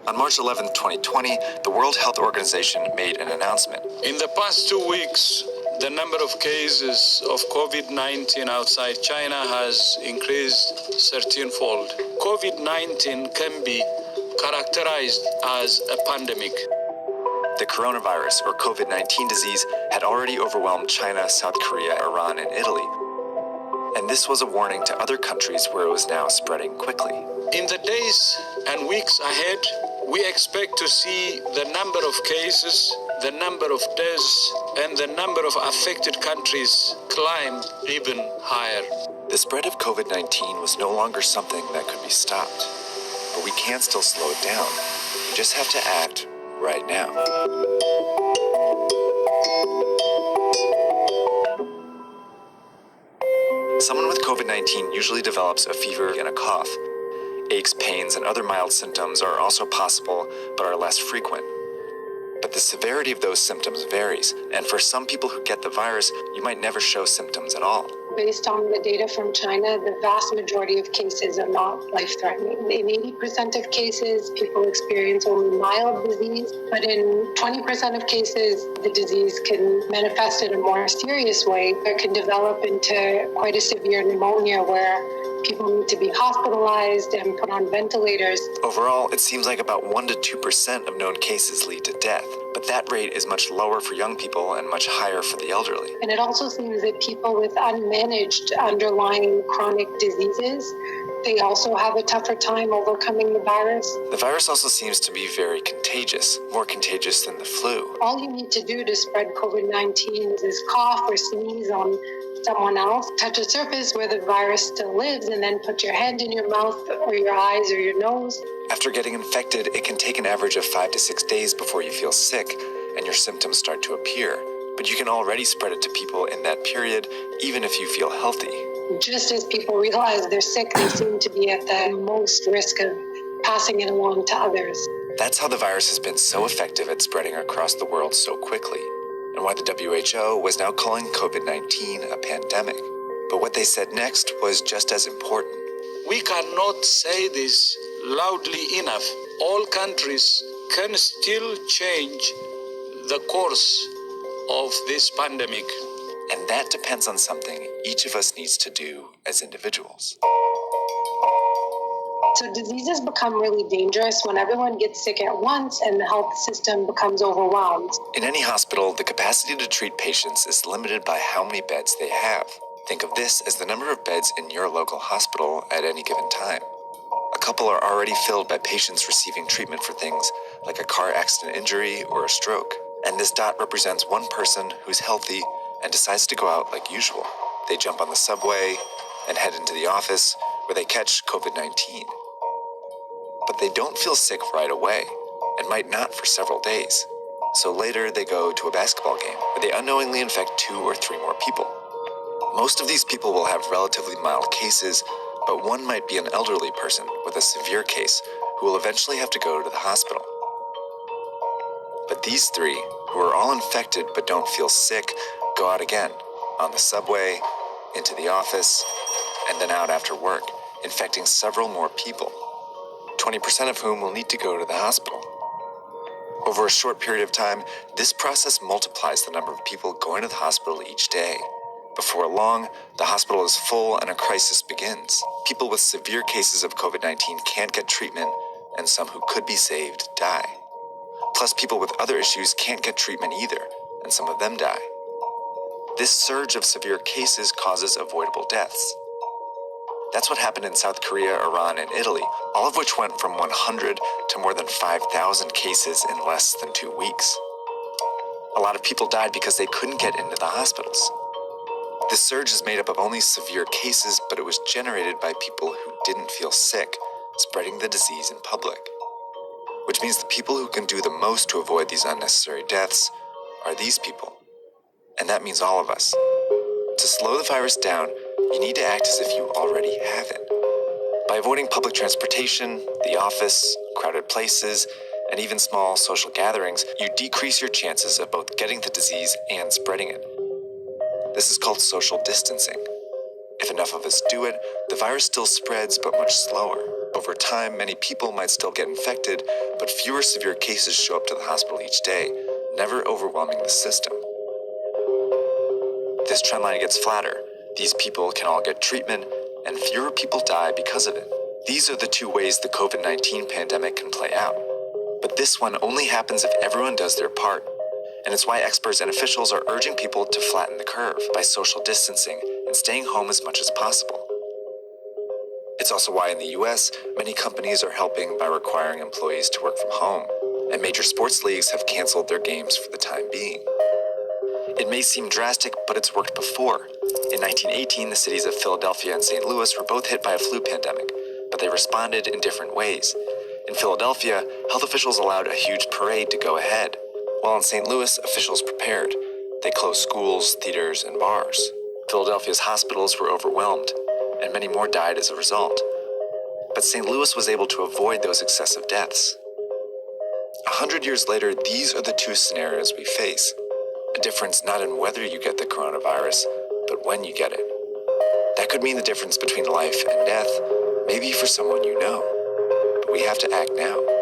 On March 11, 2020, the World Health Organization made an announcement. In the past 2 weeks, the number of cases of COVID-19 outside China has increased 13-fold. COVID-19 can be characterized as a pandemic. The coronavirus, or COVID-19 disease, had already overwhelmed China, South Korea, Iran, and Italy. And this was a warning to other countries where it was now spreading quickly. In the days and weeks ahead, we expect to see the number of cases, the number of deaths, and the number of affected countries climb even higher. The spread of COVID-19 was no longer something that could be stopped. But we can still slow it down. We just have to act right now. Someone with COVID-19 usually develops a fever and a cough. Aches, pains, and other mild symptoms are also possible, but are less frequent. But the severity of those symptoms varies, and for some people who get the virus, you might never show symptoms at all. Based on the data from China, the vast majority of cases are not life-threatening. In 80% of cases, people experience only mild disease, but in 20% of cases, the disease can manifest in a more serious way. It can develop into quite a severe pneumonia where people need to be hospitalized and put on ventilators. Overall, it seems like about 1 to 2% of known cases lead to death, but that rate is much lower for young people and much higher for the elderly. And it also seems that people with unmanaged underlying chronic diseases, they also have a tougher time overcoming the virus. The virus also seems to be very contagious, more contagious than the flu. All you need to do to spread COVID-19 is cough or sneeze on someone else, touch a surface where the virus still lives, and then put your hand in your mouth or your eyes or your nose. After getting infected, it can take an average of 5 to 6 days before you feel sick and your symptoms start to appear. But you can already spread it to people in that period, even if you feel healthy. Just as people realize they're sick, they seem to be at the most risk of passing it along to others. That's how the virus has been so effective at spreading across the world so quickly, and why the WHO was now calling COVID-19 a pandemic. But what they said next was just as important. We cannot say this loudly enough. All countries can still change the course of this pandemic. And that depends on something each of us needs to do as individuals. So diseases become really dangerous when everyone gets sick at once and the health system becomes overwhelmed. In any hospital, the capacity to treat patients is limited by how many beds they have. Think of this as the number of beds in your local hospital at any given time. A couple are already filled by patients receiving treatment for things like a car accident injury or a stroke. And this dot represents one person who's healthy and decides to go out like usual. They jump on the subway and head into the office where they catch COVID-19. But they don't feel sick right away and might not for several days. So later they go to a basketball game where they unknowingly infect 2 or 3 more people. Most of these people will have relatively mild cases, but one might be an elderly person with a severe case who will eventually have to go to the hospital. But these 3, who are all infected but don't feel sick, go out again, on the subway, into the office, and then out after work, infecting several more people, 20% of whom will need to go to the hospital. Over a short period of time, this process multiplies the number of people going to the hospital each day. Before long, the hospital is full and a crisis begins. People with severe cases of COVID-19 can't get treatment, and some who could be saved die. Plus, people with other issues can't get treatment either, and some of them die. This surge of severe cases causes avoidable deaths. That's what happened in South Korea, Iran, and Italy, all of which went from 100 to more than 5,000 cases in less than 2 weeks. A lot of people died because they couldn't get into the hospitals. This surge is made up of only severe cases, but it was generated by people who didn't feel sick, spreading the disease in public. Which means the people who can do the most to avoid these unnecessary deaths are these people. And that means all of us. To slow the virus down, you need to act as if you already have it. By avoiding public transportation, the office, crowded places, and even small social gatherings, you decrease your chances of both getting the disease and spreading it. This is called social distancing. If enough of us do it, the virus still spreads, but much slower. Over time, many people might still get infected, but fewer severe cases show up to the hospital each day, never overwhelming the system. This trendline gets flatter. These people can all get treatment, and fewer people die because of it. These are the two ways the COVID-19 pandemic can play out. But this one only happens if everyone does their part. And it's why experts and officials are urging people to flatten the curve by social distancing and staying home as much as possible. It's also why in the US, many companies are helping by requiring employees to work from home, and major sports leagues have canceled their games for the time being. It may seem drastic, but it's worked before. In 1918, the cities of Philadelphia and St. Louis were both hit by a flu pandemic, but they responded in different ways. In Philadelphia, health officials allowed a huge parade to go ahead, while in St. Louis, officials prepared. They closed schools, theaters, and bars. Philadelphia's hospitals were overwhelmed, and many more died as a result. But St. Louis was able to avoid those excessive deaths. 100 years later, these are the two scenarios we face. A difference not in whether you get the coronavirus, but when you get it. That could mean the difference between life and death, maybe for someone you know. But we have to act now.